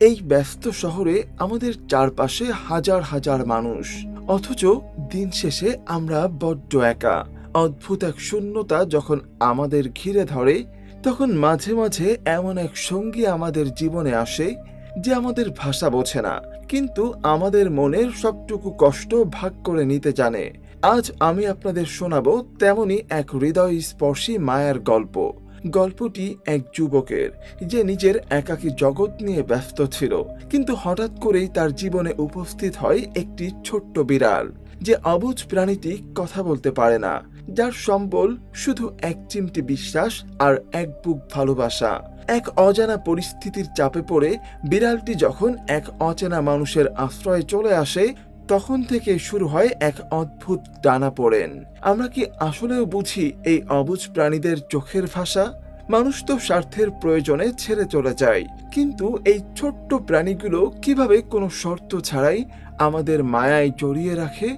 এই ব্যস্ত শহরে আমাদের চারপাশে হাজার হাজার মানুষ, অথচ দিন শেষে আমরা বড্ড একা। অদ্ভুত এক শূন্যতা যখন আমাদের ঘিরে ধরে, তখন মাঝে মাঝে এমন এক সঙ্গী আমাদের জীবনে আসে যে আমাদের ভাষা বোঝে না, কিন্তু আমাদের মনের সবটুকু কষ্ট ভাগ করে নিতে জানে। আজ আমি আপনাদের শোনাবো তেমনই এক হৃদয়স্পর্শী মায়ার গল্প। গল্পটি এক যুবকের, যে নিজের একাকী জগৎ নিয়ে ব্যস্ত ছিল, কিন্তু হঠাৎ করেই তার জীবনে উপস্থিত হয় একটি ছোট্ট বিড়াল, যে অবুঝ প্রাণীটি কথা বলতে পারে না, যার সম্বল শুধু এক চিমটি বিশ্বাস আর এক বুক ভালোবাসা। এক অজানা পরিস্থিতির চাপে পড়ে বিড়ালটি যখন এক অচেনা মানুষের আশ্রয়ে চলে আসে, তখন থেকে শুরু হয় এক অদ্ভুত টানাপোড়েন। আমরা কি আসলেও বুঝি এই অবুঝ প্রাণীদের চোখের ভাষা? মানুষ তো স্বার্থের প্রয়োজনে ছেড়ে চলে যায়, কিন্তু এই ছোট্ট প্রাণীগুলো কিভাবে কোনো শর্ত ছাড়াই আমাদের মায়ায় জড়িয়ে রাখে?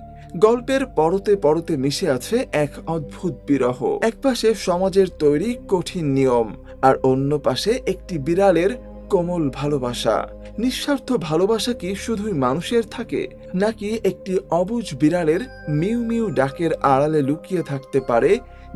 গল্পের পরতে পরতে মিশে আছে এক অদ্ভুত বিরহ। একপাশে সমাজের তৈরি কঠিন নিয়ম, আর অন্য পাশে একটি বিড়ালের কোমল ভালোবাসা। নিঃস্বার্থ ভালোবাসা কি শুধুই মানুষের থাকে, নাকি একটি অবুঝ বিড়ালের মিউ মিউ ডাকের আড়ালে লুকিয়ে থাকতে পারে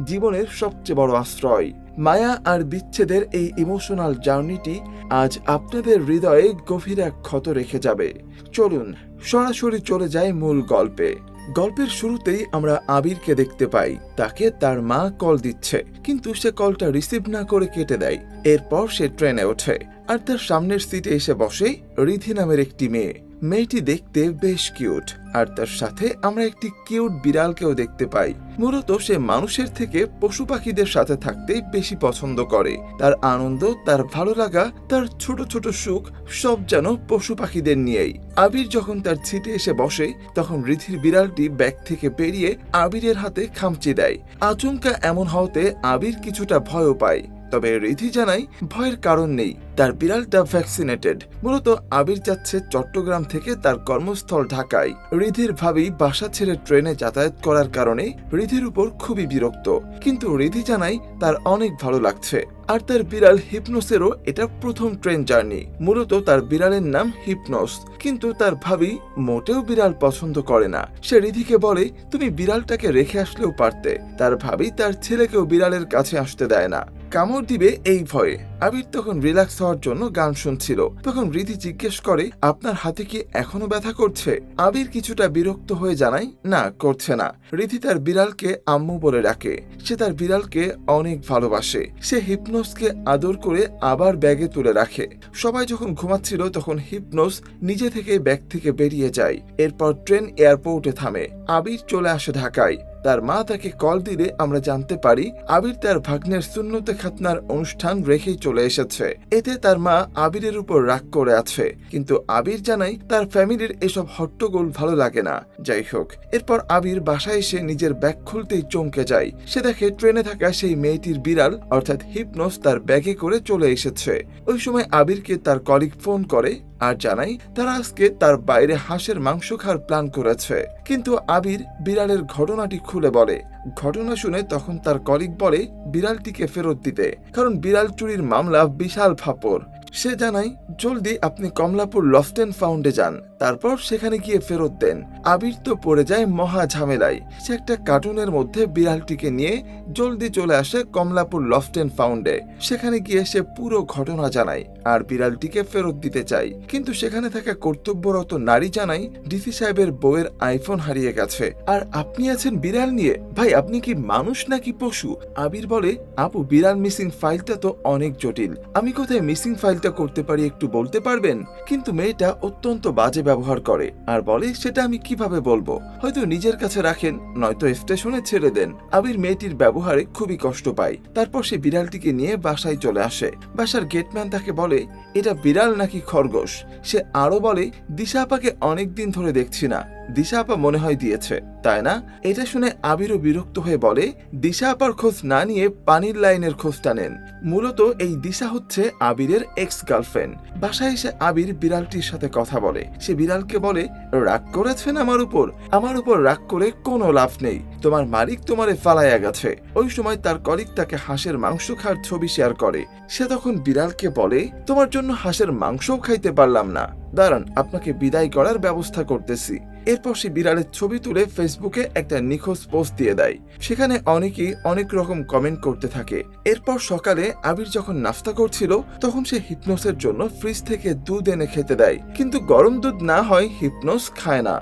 জীবনের সবচেয়ে বড় আশ্রয়? মায়া আর বিচ্ছেদের এই ইমোশনাল জার্নিটি আজ আপনাদের হৃদয়ে গভীর এক ক্ষত রেখে যাবে। চলুন সরাসরি চলে যাই মূল গল্পে। গল্পের শুরুতেই আমরা আবিরকে দেখতে পাই। তাকে তার মা কল দিচ্ছে, কিন্তু সে কলটা রিসিভ না করে কেটে দেয়। এরপর সে ট্রেনে ওঠে, আর তার সামনের সিটে এসে বসে রিধি নামের একটি মেয়ে। মেয়েটি দেখতে বেশ কিউট, আর তার সাথে আমরা একটি কিউট বিড়ালকেও দেখতে পাই। মূলত সে মানুষের থেকে পশু পাখিদের সাথে থাকতে বেশি পছন্দ করে। তার আনন্দ, তার ভালো লাগা, তার ছোট ছোট সুখ সব যেন পশু পাখিদের নিয়েই। আবির যখন তার সিটে এসে বসে, তখন রিধির বিড়ালটি ব্যাগ থেকে বেরিয়ে আবিরের হাতে খামচি দেয়। আচমকা এমন হওয়াতে আবির কিছুটা ভয়ও পায়, তবে রিধি জানায় ভয়ের কারণ নেই, তার বিড়ালটা ভ্যাকসিনেটেড। মূলত আবির যাচ্ছে চট্টগ্রাম থেকে তার কর্মস্থল ঢাকায়। রিধির ভাবি বাসা ছেড়ে ট্রেনে যাতায়াত করার কারণে রিধির উপর খুবই বিরক্ত, কিন্তু রিধি জানায় তার অনেক ভালো লাগছে। আর তার বিড়াল হিপনোসেরও এটা প্রথম ট্রেন জার্নি। মূলত তার বিড়ালের নাম হিপনোস, কিন্তু তার ভাবি মোটেও বিড়াল পছন্দ করে না। সে রিধিকে বলে, তুমি বিড়ালটাকে রেখে আসলেও পারতে। তার ভাবি তার ছেলেকেও বিড়ালের কাছে আসতে দেয় না, কামড় দিবে এই ভয়ে। আবির তখন রিল্যাক্স হওয়ার জন্য গান শুনছিল। তখন রিধি জিজ্ঞেস করে, আপনার হাতে কি এখনো ব্যথা করছে? আবির কিছুটা বিরক্ত হয়ে জানায়, না, করছে না। রিধি তার বিড়ালকে আম্মু বলে ডাকে। সে তার বিড়ালকে অনেক ভালোবাসে। সে হিপনোসকে আদর করে আবার ব্যাগে তুলে রাখে। সবাই যখন ঘুমাচ্ছিল, তখন হিপনোস নিজে থেকে ব্যাগ থেকে বেরিয়ে যায়। এরপর ট্রেন এয়ারপোর্টে থামে। আবির চলে আসে ঢাকায়। তার মা তাকে কল দিলে আমরা জানতে পারি আবির তার ভাগ্নের সুন্নতে খাতনার অনুষ্ঠান রেখেই চলে এসেছে। এতে তার মা আবিরের উপর রাগ করে আছে, কিন্তু আবির জানায় তার ফ্যামিলির এসব হট্টগোল ভালো লাগে না। যাই হোক, এরপর আবির বাসায় এসে নিজের ব্যাগ খুলতেই চমকে যায়। সে দেখে ট্রেনে থাকা সেই মেয়েটির বিড়াল অর্থাৎ হিপনোস তার ব্যাগে করে চলে এসেছে। ওই সময় আবিরকে তার কলিগ ফোন করে আর জানাই তারা আজকে তার বাইরে হাঁসের মাংস খাওয়ার প্ল্যান করেছে। কিন্তু আবির বিড়ালের ঘটনাটি খুলে বলে। ঘটনা শুনে তখন তার কলিগ বলে বিড়ালটিকে ফেরত দিতে, কারণ বিড়াল চুরির মামলা বিশাল ফাপড়। সে জানায় জলদি আপনি কমলাপুর লস্ট এন্ড ফাউন্ডে যান, তারপর সেখানে গিয়ে ফেরত দেন। আবির তো পড়ে যায় মহা ঝামেলায়। সে একটা কার্টুনের মধ্যে বিড়ালটিকে নিয়ে জলদি চলে আসে কমলাপুর লস্ট এন্ড ফাউন্ডে। সেখানে গিয়ে সে পুরো ঘটনা জানায় আর বিড়ালটিকে ফেরত দিতে চায়, কিন্তু সেখানে থাকা কর্তব্যরত নারী জানায় ডিসি সাহেবের বউয়ের আইফোন হারিয়ে গেছে, আর আপনি আছেন বিড়াল নিয়ে। ভাই, আপনি কি মানুষ নাকি পশু? আবির বলে, আপু, বিড়াল মিসিং ফাইলটা তো অনেক জটিল, আমি কোথায় মিসিং ফাইলটা করতে পারি একটু বলতে পারবেন? কিন্তু মেয়েটা অত্যন্ত বাজে ব্যবহার করে আর বলে, সেটা আমি কিভাবে বলবো, হয়তো নিজের কাছে রাখেন, নয়তো স্টেশনে ছেড়ে দেন। আবির মেয়েটির ব্যবহারে খুবই কষ্ট পায়। তারপর সে বিড়ালটিকে নিয়ে বাসায় চলে আসে। বাসার গেটম্যান তাকে বলে, এটা বিড়াল নাকি খরগোশ? সে আরো বলে, দিশা আপাকে অনেকদিন ধরে দেখছি না, দিশা আপা মনে হয় দিয়েছে, তাই না? এটা শুনে আবিরও বিরক্ত হয়ে বলে, দিশা আপার খোঁজ না নিয়ে পানির লাইনের খোঁজটা নেন। মূলত এই দিশা হচ্ছে আবিরের এক্স গার্লফ্রেন্ড। বাসায় এসে আবির বিড়ালটির সাথে কথা বলে। সে বিড়ালকে বলে, রাগ করেছেন আমার উপর রাগ করে কোনো লাভ নেই, তোমার মালিক তোমারে ফালাইয়া গেছে। ওই সময় তার কলিগ তাকে হাঁসের মাংস খাওয়ার ছবি শেয়ার করে। সে তখন বিড়ালকে বলে, তোমার জন্য হাঁসের মাংসও খাইতে পারলাম না, দাঁড়ান আপনাকে বিদায় করার ব্যবস্থা করতেছি। এরপর সে বিড়ালের ছবি তুলে ফেসবুকে একটা নিখোঁজ পোস্ট দিয়ে দেয়। সেখানে অনেকেই অনেক রকম কমেন্ট করতে থাকে। এরপর সকালে আবির যখন নাস্তা করছিল তখন সে হিপনোসের জন্য ফ্রিজ থেকে দুধ এনে খেতে দেয়, কিন্তু গরম দুধ না হয় হিপনোস খায় না।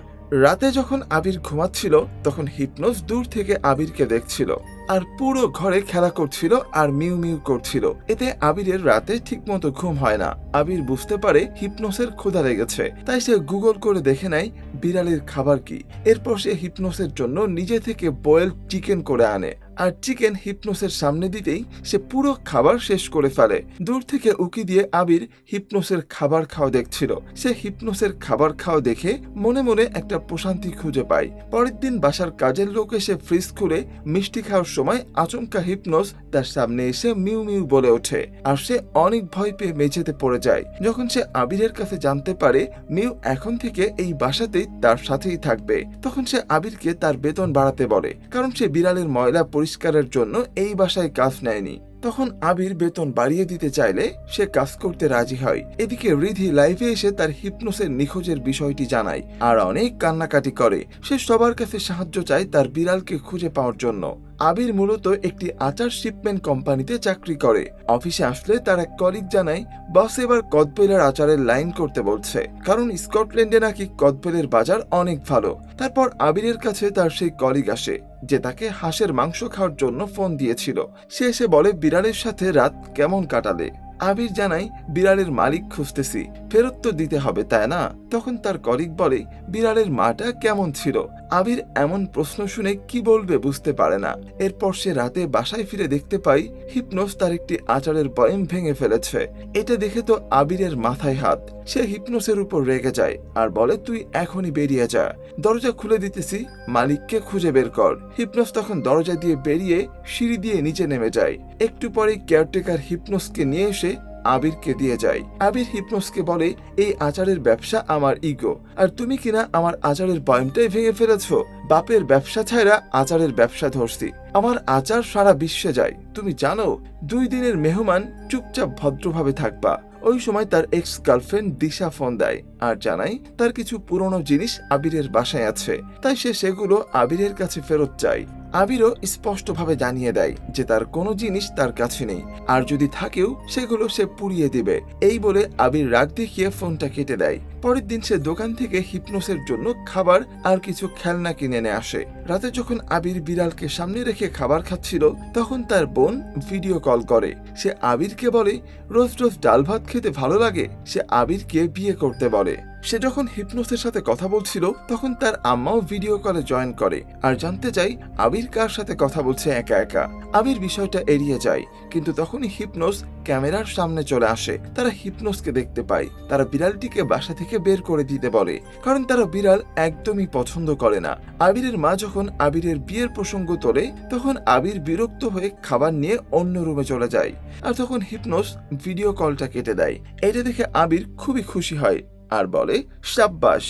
রাতে যখন আবির ঘুমাচ্ছিল তখন হিপনোস দূর থেকে আবিরকে দেখছিল আর পুরো ঘরে খেলা করছিল আর মিউ মিউ করছিল। এতে আবিরের রাতে ঠিকমতো ঘুম হয় না। আবির বুঝতে পারে হিপনোসের ক্ষুধা লেগেছে, তাই সে গুগল করে দেখে নেয় বিড়ালের খাবার কি। এরপর সে হিপনোসের জন্য নিজে থেকে বয়েল চিকেন করে আনে আর চিকেন হিপনোসের সামনে দিতেই সে পুরো খাবার শেষ করে ফেলে। দূর থেকে উকি দিয়ে আবির হিপনোসের খাবার খাওয়া দেখছিল। সে হিপনোসের খাবার খাওয়া দেখে মনে মনে একটা প্রশান্তি খুঁজে পায়। পরের দিন বাসার কাজের লোক এসে ফ্রিজ খুলে মিষ্টি খাওয়ার সময় আচমকা হিপনোস তার সামনে এসে মিউ মিউ বলে ওঠে আর সে অনেক ভয় পেয়ে মেঝেতে পড়ে যায়। যখন সে আবিরের কাছে জানতে পারে মিউ এখন থেকে এই বাসাতেই তার সাথেই থাকবে, তখন সে আবিরকে তার বেতন বাড়াতে বলে, কারণ সে বিড়ালের ময়লা পরিষ্কারের জন্য এই বাসায় কাজ নেয়নি। তখন আবির বেতন বাড়িয়ে দিতে চাইলে সে কাজ করতে রাজি হয়। এদিকে রিধি লাইভে এসে তার হিপনোসের নিখোঁজের বিষয়টি জানায় আর অনেক কান্নাকাটি করে। সে সবার কাছে সাহায্য চায় তার বিড়ালকে খুঁজে পাওয়ার জন্য। আবির মূলত একটি আচার শিপমেন্ট কোম্পানিতে চাকরি করে। অফিসে আসলে তার এক কলিগ জানায় বস এবার কদবেলের আচারের লাইন করতে বলছে, কারণ স্কটল্যান্ডে নাকি কদবেলের বাজার অনেক ভালো। তারপর আবিরের কাছে তার সেই কলিগ আসে যে তাকে হাঁসের মাংস খাওয়ার জন্য ফোন দিয়েছিল। সে এসে বলে বিড়ালের সাথে রাত কেমন কাটালে। আবির জানায় বিড়ালের মালিক খুঁজতেছি, ফেরত তো দিতে হবে তাই না? তখন তার কলিগ বলে বিড়ালের মাটা কেমন ছিল। আবির এমন প্রশ্ন শুনে কি বলবে বুঝতে পারে না। এরপর সে রাতে বাসায় ফিরে দেখতে পায় হিপনোস তার একটি আচারের বয়াম ভেঙে ফেলেছে। এটা দেখে তো আবিরের মাথায় হাত। সে হিপনোসের উপর রেগে যায় আর বলে তুই এখনই বেরিয়ে যা, দরজা খুলে দিতেছি, মালিককে খুঁজে বের কর। হিপনোস তখন দরজা দিয়ে বেরিয়ে সিঁড়ি দিয়ে নিচে নেমে যায়। একটু পরেই কেয়ারটেকার হিপনোসকে নিয়ে এসে আবিরকে দিয়ে যায়। আবির হিপনোসকে বলে এই আচারের ব্যবসা আমার ইগো, আর তুমি কিনা আমার আচারের বয়ামটাই ভেঙে ফেলেছো। বাপের ব্যবসা ছাড়া আচারের ব্যবসা ধরছি, আমার আচার সারা বিশ্বে যায়, তুমি জানো? 2 দিনের মেহমান, চুপচাপ ভদ্রভাবে থাকবা। ওই সময় তার এক্স গার্লফ্রেন্ড দিশা ফোন দেয় আর জানায় তার কিছু পুরনো জিনিস আবিরের বাসায় আছে, তাই সে সেগুলো আবিরের কাছে ফেরত চায়। আবিরও স্পষ্টভাবে জানিয়ে দেয় যে তার কোনো জিনিস তার কাছে নেই, আর যদি থাকেও সেগুলো সে পুড়িয়ে দিবে। এই বলে আবির রাগ দেখিয়ে ফোনটা কেটে দেয়। পরের দিন সে দোকান থেকে হিপনোসের জন্য খাবার আর কিছু খেলনা কিনে নিয়ে আসে। রাতে যখন আবির বিড়ালকে সামনে রেখে খাবার খাচ্ছিল তখন তার বোন ভিডিও কল করে। সে আবিরকে বলে রোজ রোজ ডাল ভাত খেতে ভালো লাগে। সে আবিরকে বিয়ে করতে বলে। সে যখন হিপনোসের সাথে কথা বলছিল তখন তার আম্মাও ভিডিও কলে জয়েন করে আর জানতে চায় আবির কার সাথে কথা বলছে একা একা। আবির বিষয়টা এড়িয়ে যায়, কিন্তু তখনই হিপনোস ক্যামেরার সামনে চলে আসে। তারা হিপনোসকে দেখতে পায়। তারা বিড়ালটিকে বাসা থেকে বের করে দিতে বলে, কারণ তারা বিড়াল একদমই পছন্দ করে না। আবিরের মা যখন আবিরের বিয়ের প্রসঙ্গ তোলে তখন আবির বিরক্ত হয়ে খাবার নিয়ে অন্য রুমে চলে যায়, আর তখন হিপনোস ভিডিও কলটা কেটে দেয়। এটা দেখে আবির খুবই খুশি হয় আর বলে শাব্বাস,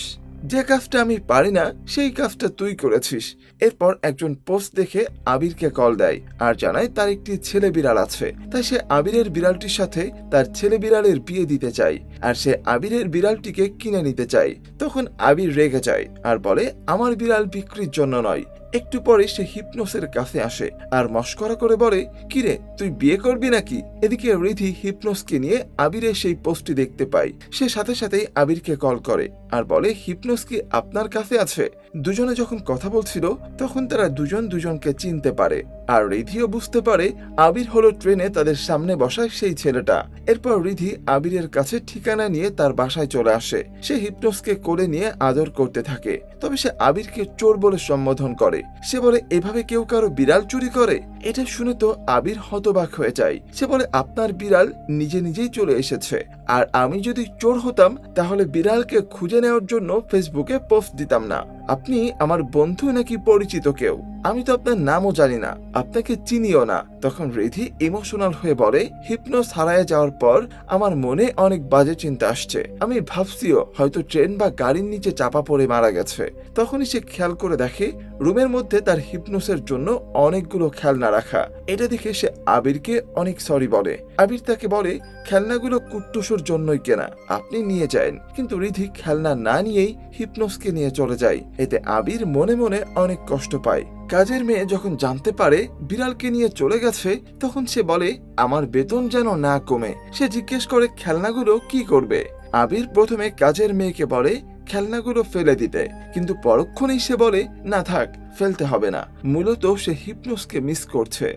যে কাজটা আমি পারি না সেই কাজটা তুই করেছিস। এরপর একজন পোস্ট দেখে আবিরকে কল দেয় আর জানায় তার একটি ছেলে বিড়াল আছে, তাই সে আবিরের বিড়ালটির সাথে তার ছেলে বিড়ালের বিয়ে দিতে চায় আর সে আবিরের বিড়ালটিকে কিনে নিতে চায়। তখন আবির রেগে যায় আর বলে আমার বিড়াল বিক্রির জন্য নয়। একটু পরে সে হিপনোসের কাছে আসে আর মস্করা করে বলে কিরে তুই বিয়ে করবি নাকি? এদিকে রিধি হিপনোসকে নিয়ে আবিরের সেই পোস্টটি দেখতে পায়। সে সাথে সাথেই আবিরকে কল করে আর বলে হিপনোস কি আপনার কাছে আছে? দুজনে যখন কথা বলছিল তখন তারা দুজন দুজনকে চিনতে পারে আর রিধিও বুঝতে পারে আবির হলো ট্রেনে তাদের সামনে বসা সেই ছেলেটা। এরপর রিধি আবিরের কাছে ঠিকানা নিয়ে তার বাসায় চলে আসে। সে হিপনোসকে কোলে নিয়ে আদর করতে থাকে, তবে সে আবিরকে চোর বলে সম্বোধন করে। সে বলে এভাবে কেউ কারো বিড়াল চুরি করে? এটা শুনে তো আবির হতবাক হয়ে যায়। সে বলে আপনার বিড়াল নিজে নিজেই চলে এসেছে, আর আমি যদি চোর হতাম তাহলে বিড়ালকে খুঁজে নেওয়ার জন্য ফেসবুকে পোস্ট দিতাম না। আপনি আমার বন্ধু নাকি পরিচিত কেউ? আমি তো আপনার নামও জানি না, আপনাকে চিনিও না। তখন রিধি ইমোশনাল হয়ে বলে, হিপনোস হারায় যাওয়ার পর আমার মনে অনেক বাজে চিন্তা আসছে। আমি ভাবছিও হয়তো ট্রেন বা গাড়ির নিচে চাপা পড়ে মারা গেছে। তখনই সে খেয়াল করে দেখে রুমের মধ্যে তার হিপনোসের জন্য অনেকগুলো খেলনা রাখা। এটা দেখে সে আবিরকে অনেক সরি বলে। আবির তাকে বলে, খেলনাগুলো কুট্টুসের জন্যই কেনা, আপনি নিয়ে যান। কিন্তু রিধি খেলনা না নিয়েই হিপনোসকে নিয়ে চলে যায়। এতে আবির মনে মনে অনেক কষ্ট পায়। কাজের মেয়ে যখন জানতে পারে বিড়ালকে নিয়ে চলে গেছে, তখন সে বলে, আমার বেতন যেন না কমে। সে জিজ্ঞেস করে খেলনাগুলো কি করবে। আবির প্রথমে কাজের মেয়েকে বলে খেলনাগুলো ফেলে দিতে, কিন্তু পরক্ষণেই সে বলে, না থাক, ফেলতে হবে না। মূলত সে হিপনোসকে মিস করছে।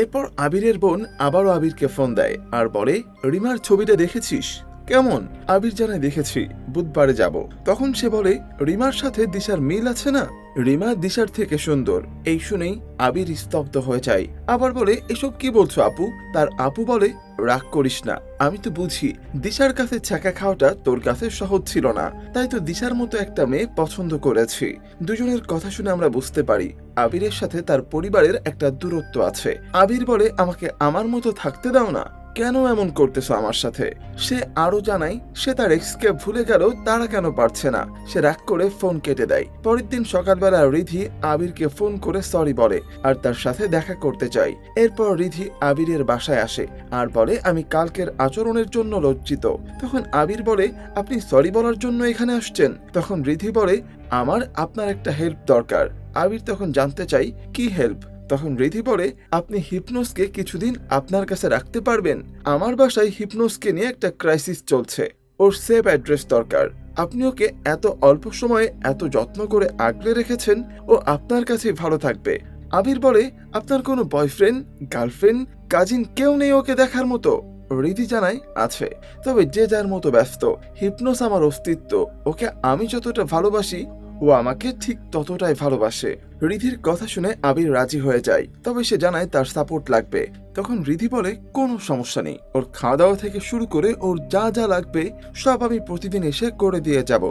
এরপর আবিরের বোন আবারও আবিরকে ফোন দেয় আর বলে, রিমার ছবিটা দেখেছিস? কেমন? আবির জানায়, দেখেছি, বুধবারে যাব। তখন সে বলে, রিমার সাথে দিশার মিল আছে না? রিমা দিশার থেকে সুন্দর। এই শুনেই আবির স্তব্ধ হয়ে যায়। আবার বলে, এসব কি বলছো আপু? তার আপু বলে, রাগ করিস না, আমি তো বুঝি দিশার কাছে ছ্যাঁকা খাওয়াটা তোর কাছে সহজ ছিল না, তাই তো দিশার মতো একটা মেয়ে পছন্দ করেছি। দুজনের কথা শুনে আমরা বুঝতে পারি আবিরের সাথে তার পরিবারের একটা দূরত্ব আছে। আবির বলে, আমাকে আমার মতো থাকতে দাও না, কেন এমন করতেছো আমার সাথে? সে আরো জানায় সে তার এক্সকে ভুলে গেল, তারা কেন পারছে না। সে রাগ করে ফোন কেটে দেয়। পরের দিন সকালবেলা রিধি আবিরকে ফোন করে সরি বলে আর তার সাথে দেখা করতে চায়। এরপর রিধি আবিরের বাসায় আসে আর বলে, আমি কালকের আচরণের জন্য লজ্জিত। তখন আবির বলে, আপনি সরি বলার জন্য এখানে আসছেন? তখন রিধি বলে, আমার আপনার একটা হেল্প দরকার। আবির তখন জানতে চাই, কি হেল্প? তখন রিধি বলে, আপনি হিপনোসকে কিছুদিন আপনার কাছে রাখতে পারবেন? আমার বাসায় হিপনোসকে নিয়ে একটা ক্রাইসিস চলছে, ওর সেভ অ্যাড্রেস দরকার। আপনি ওকে এত অল্প সময়ে এত যত্ন করে আগলে রেখেছেন, ও আপনার কাছে ভালো থাকবে। আবির বলে, আপনার কোনো বয়ফ্রেন্ড, গার্লফ্রেন্ড, কাজিন কেউ নেই ওকে দেখার মতো? রিধি জানায়, আছে, তবে যে যার মতো ব্যস্ত। হিপনোস আমার অস্তিত্ব, ওকে আমি যতটা ভালোবাসি ও আমাকে ঠিক ততটাই ভালোবাসে। রিধির কথা শুনে আবির রাজি হয়ে যায়, তবে সে জানায় তার সাপোর্ট লাগবে। তখন রিধি বলে, কোনো সমস্যা নেই, ওর খাওয়া দাওয়া থেকে শুরু করে ওর যা যা লাগবে সব আমি প্রতিদিন এসে করে দিয়ে যাব।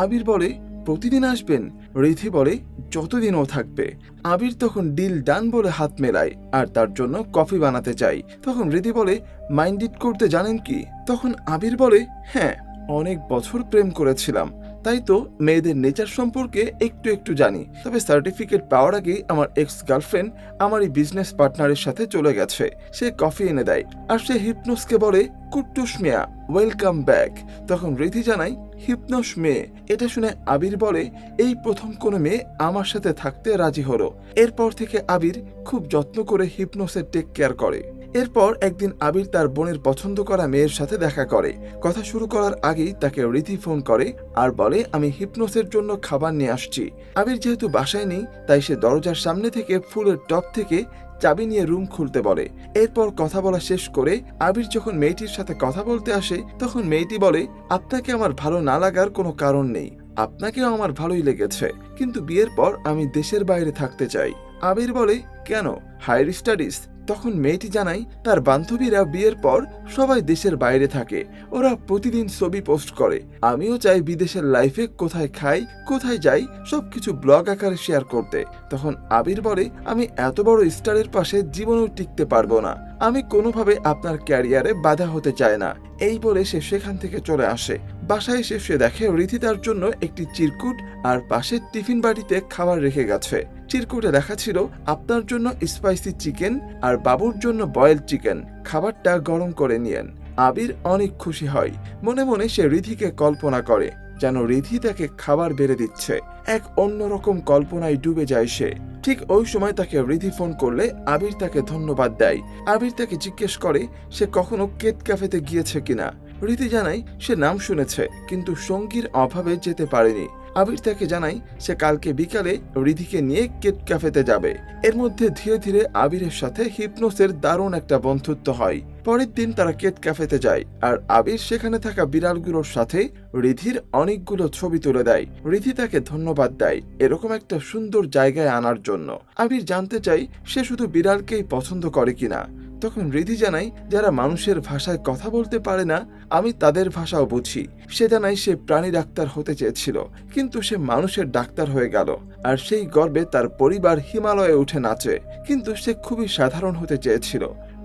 আবির বলে, প্রতিদিন আসবেন? রিধি বলে, যতদিন ও থাকবে। আবির তখন ডিল ডান বলে হাত মেলায় আর তার জন্য কফি বানাতে চাই। তখন রিধি বলে, মাইন্ড ইট করতে জানেন কি? তখন আবির বলে, হ্যাঁ, অনেক বছর প্রেম করেছিলাম, তাই তো মেয়েদের নেচার সম্পর্কে একটু একটু জানি। তবে সার্টিফিকেট পাওয়ার আগেই আমার এক্স গার্লফ্রেন্ড আমার এই বিজনেস পার্টনারের সাথে চলে গেছে। সে কফি এনে দেয় আর সে হিপনোসকে বলে, কুট্টুস মিয়া, ওয়েলকাম ব্যাক। তখন রিধি জানাই, হিপনোস মেয়ে। এটা শুনে আবির বলে, এই প্রথম কোনো মেয়ে আমার সাথে থাকতে রাজি হলো। এরপর থেকে আবির খুব যত্ন করে হিপনোসের টেক কেয়ার করে। এরপর একদিন আবির তার বোনের পছন্দ করা মেয়ের সাথে দেখা করে। কথা শুরু করার আগেই তাকে রিধি ফোন করে আর বলে, আমি হিপনোসের জন্য খাবার নিয়ে আসছি। আবির যেহেতু বাসায় নেই, তাই সে দরজার সামনে থেকে ফুলের টব থেকে চাবি নিয়ে রুম খুলতে বলে। এরপর কথা বলা শেষ করে আবির যখন মেয়েটির সাথে কথা বলতে আসে, তখন মেয়েটি বলে, আপনাকে আমার ভালো না লাগার কোনো কারণ নেই, আপনাকেও আমার ভালোই লেগেছে, কিন্তু বিয়ের পর আমি দেশের বাইরে থাকতে চাই। আবির বলে, কেন, হায়ার স্টাডিজ? তখন মেয়েটি জানায়, তার বান্ধবীরা বিয়ের পর সবাই দেশের বাইরে থাকে, ওরা প্রতিদিন ছবি পোস্ট করে। আমিও চাই বিদেশের লাইফে কোথায় খাই, কোথায় যাই, সবকিছু ব্লগ আকারে শেয়ার করতে। তখন আবির বলে, আমি এত বড় স্টারের পাশে জীবনেও টিকতে পারবো না, আমি কোনোভাবে আপনার ক্যারিয়ারে বাধা হতে চাই না। এই বলে সে সেখান থেকে চলে আসে। বাসায় এসে সে দেখে রিধি তার জন্য একটি চিরকুট আর পাশে টিফিন বাটিতে খাবার রেখে গেছে। চিরকুটে লেখা ছিল, আপনার জন্য স্পাইসি চিকেন আর বাবুর জন্য বয়েলড চিকেন, খাবারটা গরম করে নিয়েন। আবির অনেক খুশি হয়। মনে মনে সে রিধিকে কল্পনা করে যেন রিধি তাকে খাবার বেড়ে দিচ্ছে। এক অন্যরকম কল্পনায় ডুবে যায় সে। ঠিক ওই সময় তাকে রিধি ফোন করলে আবির তাকে ধন্যবাদ দেয়। আবির তাকে জিজ্ঞেস করে সে কখনো কেট ক্যাফেতে গিয়েছে কিনা। রিধি জানায় সে নাম শুনেছে, কিন্তু সঙ্গীর অভাবে যেতে পারেনি। আবির তাকে জানায় সে কালকে বিকালে রিধিকে নিয়ে কেট ক্যাফেতে যাবে। এর মধ্যে ধীরে ধীরে আবিরের সাথে হিপনোসের দারুণ একটা বন্ধুত্ব হয়। পরের দিন তারা কেট ক্যাফেতে যায় আর আবির সেখানে থাকা বিড়ালগুলোর সাথে রিধির অনেকগুলো ছবি তুলে দেয়। রিধি তাকে ধন্যবাদ দেয় এরকম একটা সুন্দর জায়গায় আনার জন্য। আবির জানতে চাই সে শুধু বিড়ালকেই পছন্দ করে কিনা। তখন রিধি জানাই যারা মানুষের ভাষায় কথা বলতে পারে না আমি তাদের ভাষাও বুঝি। সে জানাই সে প্রাণী ডাক্তার হতে চেয়েছিল, কিন্তু সে মানুষের ডাক্তার হয়ে গেল। আর সেই গর্বে তার পরিবার হিমালয়ে উঠে নাচে, কিন্তু সে খুবই সাধারণ হতে চেয়েছিল।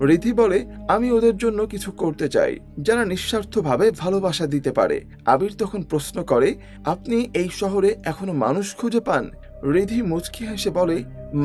রিধি বলে আমি ওদের জন্য কিছু করতে চাই যারা নিঃস্বার্থভাবে ভালোবাসা দিতে পারে। আবির তখন প্রশ্ন করে, আপনি এই শহরে এখনো মানুষ খুঁজে পান? রিধি মুচকি হেসে বলে,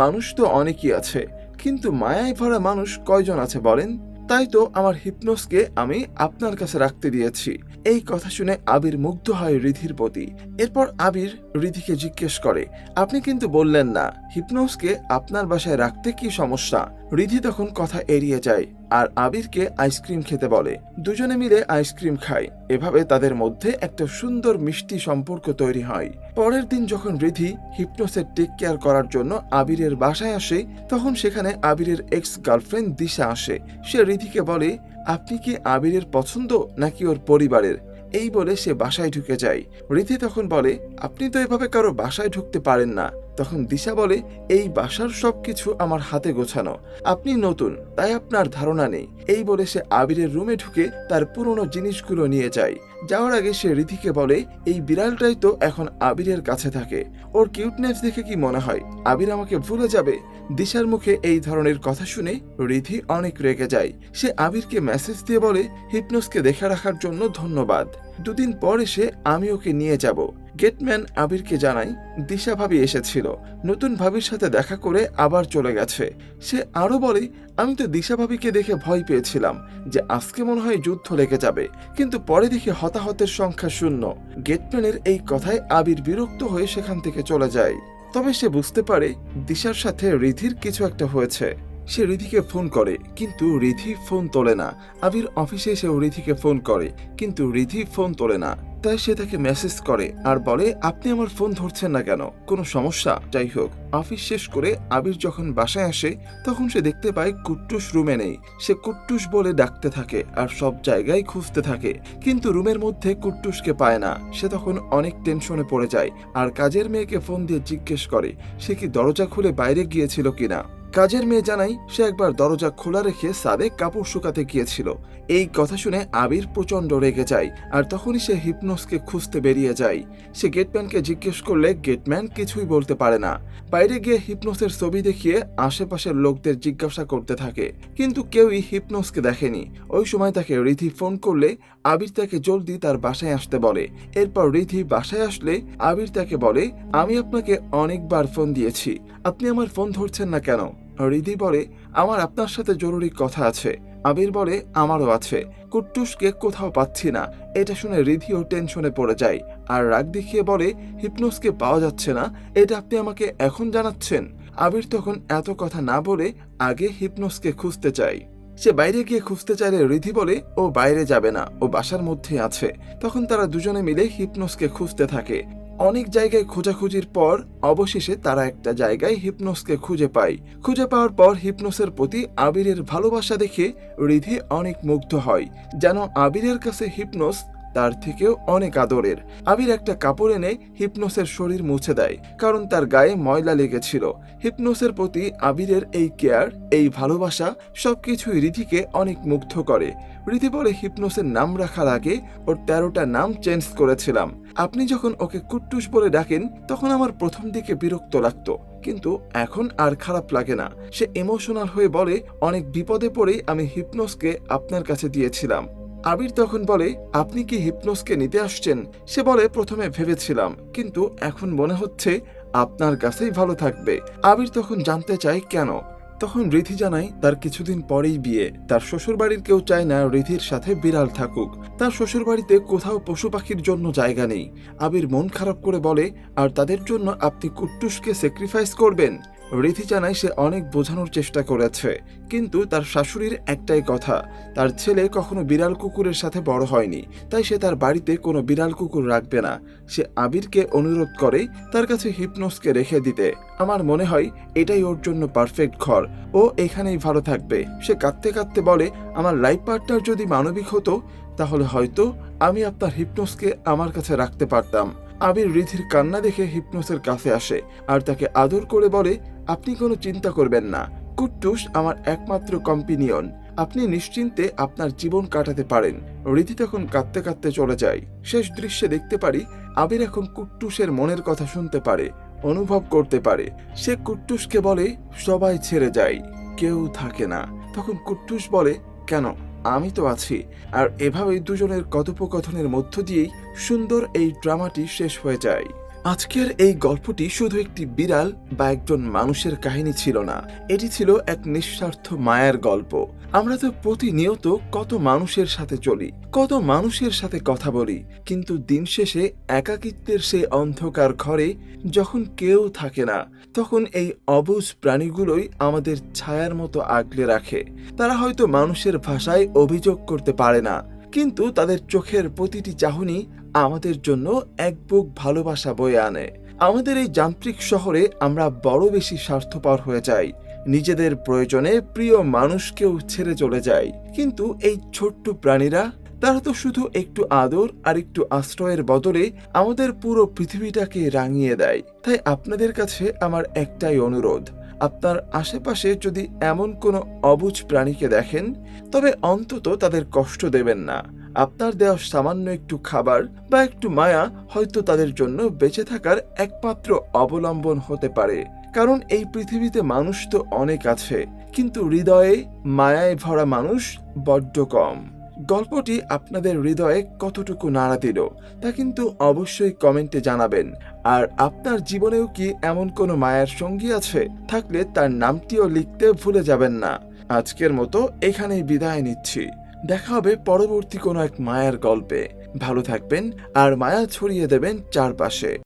মানুষ তো অনেকই আছে, কিন্তু মায়ায় ভরা মানুষ কয়জন আছে বলেন? তাই তো আমার হিপনোসকে আমি আপনার কাছে রাখতে দিয়েছি। এই কথা শুনে আবির মুগ্ধ হয় রিধির প্রতি। এরপর আবির রিধিকে জিজ্ঞেস করে, আপনি কিন্তু বললেন না হিপনোসকে আপনার বাসায় রাখতে কি সমস্যা? রিধি তখন কথা এড়িয়ে যায় আর আবিরকে আইসক্রিম খেতে বলে। দুজনে মিলে আইসক্রিম খায়। এভাবে তাদের মধ্যে একটা সুন্দর মিষ্টি সম্পর্ক তৈরি হয়। পরের দিন যখন রিধি হিপনোসের টেক কেয়ার করার জন্য আবিরের বাসায় আসে, তখন সেখানে আবিরের এক্স গার্লফ্রেন্ড দিশা আসে। সে রিধিকে বলে, আপনি কি আবিরের পছন্দ নাকি ওর পরিবারের? এই বলে সে বাসায় ঢুকে যায়। রিধি তখন বলে, আপনি তো এভাবে কারো বাসায় ঢুকতে পারেন না। তখন দিশা বলে, এই বাসার সবকিছু আমার হাতে গোছানো, আপনি নতুন তাই আপনার ধারণা নেই। এই বলে সে আবিরের রুমে ঢুকে তার পুরনো জিনিসগুলো নিয়ে যায়। যাওয়ার আগে সে রিধিকে বলে, এই বিড়ালটাই তো এখন আবিরের কাছে থাকে, ওর কিউটনেস দেখে কি মনে হয় আবির আমাকে ভুলে যাবে? দিশার মুখে এই ধরনের কথা শুনে রিধি অনেক রেগে যায়। সে আবিরকে মেসেজ দিয়ে বলে, হিপনোসকে দেখে রাখার জন্য ধন্যবাদ, দুদিন পর এসে আমি ওকে নিয়ে যাব। গেটম্যান আবিরকে জানায় দিশা ভাবি এসেছিল, নতুন ভাবির সাথে দেখা করে আবার চলে গেছে। সে আরো বলে, আমি তো দিশা ভাবিকে দেখে ভয় পেয়েছিলাম যে আজকে মনে হয় যুদ্ধ লেগে যাবে, কিন্তু পরে দেখি হতাহতের সংখ্যা 0। গেটম্যানের এই কথায় আবির বিরক্ত হয়ে সেখান থেকে চলে যায়। তবে সে বুঝতে পারে দিশার সাথে রিধির কিছু একটা হয়েছে। সে রিধিকে ফোন করে, কিন্তু রিধি ফোন তোলে না। আবির অফিসে এসে রিধিকে ফোন করে, কিন্তু রিধি ফোন তোলে না। তাই সে তাকে মেসেজ করে আর বলে, আপনি আমার ফোন ধরছেন না কেন, কোনো সমস্যা? যাই হোক, অফিস শেষ করে আবির যখন বাসায় আসে তখন সে দেখতে পায় কুট্টুস রুমে নেই। সে কুট্টুস বলে ডাকতে থাকে আর সব জায়গায় খুঁজতে থাকে, কিন্তু রুমের মধ্যে কুট্টুসকে পায় না। সে তখন অনেক টেনশনে পড়ে যায় আর কাজের মেয়েকে ফোন দিয়ে জিজ্ঞেস করে সে কি দরজা খুলে বাইরে গিয়েছিল কিনা। কাজের মেয়ে জানাই সে একবার দরজা খোলা রেখে ছাদে কাপড় শুকাতে গিয়েছিল। এই কথা শুনে আবির প্রচন্ড রেগে যায় আর তখনই সে হিপনোসকে খুঁজতে বেরিয়ে যায়। সে গেটম্যানকে জিজ্ঞেস করলে গেটম্যান কিছুই বলতে পারে না। বাইরে গিয়ে হিপনোসের ছবি দেখিয়ে আশেপাশের লোকদের জিজ্ঞাসা করতে থাকে, কিন্তু কেউই হিপনোসকে দেখেনি। ওই সময় তাকে রিধি ফোন করলে আবির তাকে জলদি তার বাসায় আসতে বলে। এরপর রিধি বাসায় আসলে আবির তাকে বলে, আমি আপনাকে অনেকবার ফোন দিয়েছি, আপনি আমার ফোন ধরছেন না কেন? রিধি বলে, আমার আপনার সাথে জরুরি কথা আছে। আবির বলে, আমারও আছে, কুট্টুসকে কোথাও পাচ্ছি না। এটা শুনে রিধিও টেনশনে পড়ে যায় আর রাগ দেখিয়ে বলে, হিপনোসকে পাওয়া যাচ্ছে না, এটা আপনি আমাকে এখন জানাচ্ছেন? আবির তখন এত কথা না বলে আগে হিপনোসকে খুঁজতে চায়। সে বাইরে গিয়ে খুঁজতে চাইলে রিধি বলে, ও বাইরে যাবে না, ও বাসার মধ্যে আছে। তখন তারা দুজনে মিলে হিপনোসকে খুঁজতে থাকে। অনেক জায়গায় খোঁজাখুঁজির পর অবশেষে তারা একটা জায়গায় হিপনোসকে খুঁজে পায়। খুঁজে পাওয়ার পর হিপনোসের প্রতি আবিরের ভালোবাসা দেখে রিধি অনেক মুগ্ধ হয়, যেন আবিরের কাছে হিপনোস তার থেকেও অনেক আদরের। আবির একটা কাপড় এনে হিপনোসের শরীর মুছে দেয়, কারণ তার গায়ে ময়লা লেগেছিল। হিপনোসের প্রতি আবিরের এই কেয়ার, এই ভালোবাসা সবকিছুই রিধিকে অনেক মুগ্ধ করে। রিধি বলে, হিপনোসের নাম রাখার আগে ওর 13টা নাম চেঞ্জ করেছিলাম। আপনি যখন ওকে কুট্টুস বলে ডাকেন তখন আমার প্রথম দিকে বিরক্ত লাগতো, কিন্তু এখন আর খারাপ লাগে না। সে ইমোশনাল হয়ে বলে, অনেক বিপদে পড়েই আমি হিপনোসকে আপনার কাছে দিয়েছিলাম। আবির তখন বলে, আপনি কি হিপনোসকে নিতে আসছেন? সে বলে, প্রথমে ভেবেছিলাম, কিন্তু এখন মনে হচ্ছে আপনার কাছেই ভালো থাকবে। আবির তখন জানতে চায় কেন। তখন রিধি জানায় তার কিছুদিন পরেই বিয়ে। তার শ্বশুরবাড়ির কেউ চায় না রিধির সাথে বিড়াল থাকুক। তার শ্বশুরবাড়িতে কোথাও পশু পাখির জন্য জায়গা নেই। আবির মন খারাপ করে বলে, আর তাদের জন্য আপনি কুট্টুসকে স্যাক্রিফাইস করবেন? রিধি জানায় সে অনেক বোঝানোর চেষ্টা করেছে, কিন্তু তার শাশুড়ির একটাই কথা, তার ছেলে কখনো বিড়াল কুকুরের সাথে বড় হয়নি, তাই সে তার বাড়িতে কোনো বিড়াল কুকুর রাখবে না। সে আবিরকে অনুরোধ করে তার কাছে হিপনোসকে রেখে দিতে। আমার মনে হয় এটাই ওর জন্য পারফেক্ট ঘর, ও এখানেই ভালো থাকবে। সে কাঁদতে কাঁদতে বলে, আমার লাইফ পার্টনার যদি মানবিক হতো তাহলে হয়তো আমি আপনার হিপনোসকে আমার কাছে রাখতে পারতাম। আবির রিধির কান্না দেখে হিপনোসের কাছে আসে আর তাকে আদর করে বলে, আপনি কোনো চিন্তা করবেন না, কুট্টুস আমার একমাত্র কম্পিনিয়ন। আপনি নিশ্চিন্তে আপনার জীবন কাটাতে পারেন। রিধি তখন কাঁদতে কাঁদতে চলে যায়। শেষ দৃশ্যে দেখতে পারি আবির এখন কুট্টুসের মনের কথা শুনতে পারে, অনুভব করতে পারে। সে কুট্টুসকে বলে সবাই ছেড়ে যায়, কেউ থাকে না। তখন কুট্টুস বলে কেন, আমি তো আছি। আর এভাবেই দুজনের কথোপকথনের মধ্য দিয়েই সুন্দর এই ড্রামাটি শেষ হয়ে যায়। আজকের এই গল্পটি শুধু একটি বিড়াল বা একজন মানুষের কাহিনী ছিল না, এটি ছিল এক নিঃস্বার্থ মায়ের গল্প। আমরা তো প্রতিনিয়ত কত মানুষের সাথে চলি, কত মানুষের সাথে কথা বলি, কিন্তু দিন শেষে একাকিত্বের সেই অন্ধকার ঘরে যখন কেউ থাকে না, তখন এই অবুঝ প্রাণীগুলোই আমাদের ছায়ার মতো আগলে রাখে। তারা হয়তো মানুষের ভাষায় অভিযোগ করতে পারে না, কিন্তু তাদের চোখের প্রতিটি চাহনি আমাদের জন্য এক বুক ভালোবাসা বয়ে আনে। আমাদের এই যান্ত্রিক শহরে আমরা বড় বেশি স্বার্থপর হয়ে যাই, নিজেদের প্রয়োজনে প্রিয় মানুষকেও ছেড়ে চলে যাই। কিন্তু এই ছোট্ট প্রাণীরা, তারা তো শুধু একটু আদর আর একটু আশ্রয়ের বদলে আমাদের পুরো পৃথিবীটাকে রাঙিয়ে দেয়। তাই আপনাদের কাছে আমার একটাই অনুরোধ, আপনার আশেপাশে যদি এমন কোনো অবুঝ প্রাণীকে দেখেন, তবে অন্তত তাদের কষ্ট দেবেন না। আপনার দেওয়া সামান্য একটু খাবার বা একটু মায়া হয়তো তাদের জন্য বেঁচে থাকার একমাত্র অবলম্বন হতে পারে। কারণ এই পৃথিবীতে মানুষ তো অনেক আছে, কিন্তু হৃদয়ে মায়ায় ভরা মানুষ বড্ড কম। গল্পটি আপনাদের হৃদয়ে কতটুকু নাড়া দিল তা কিন্তু অবশ্যই কমেন্টে জানাবেন। আর আপনার জীবনেও কি এমন কোনো মায়ের সঙ্গী আছে? থাকলে তার নামটিও লিখতে ভুলে যাবেন না। আজকের মতো এখানেই বিদায় নিচ্ছি। দেখা হবে পরবর্তী কোনো এক মায়ের গল্পে। ভালো থাকবেন আর মায়া ছড়িয়ে দেবেন চারপাশে।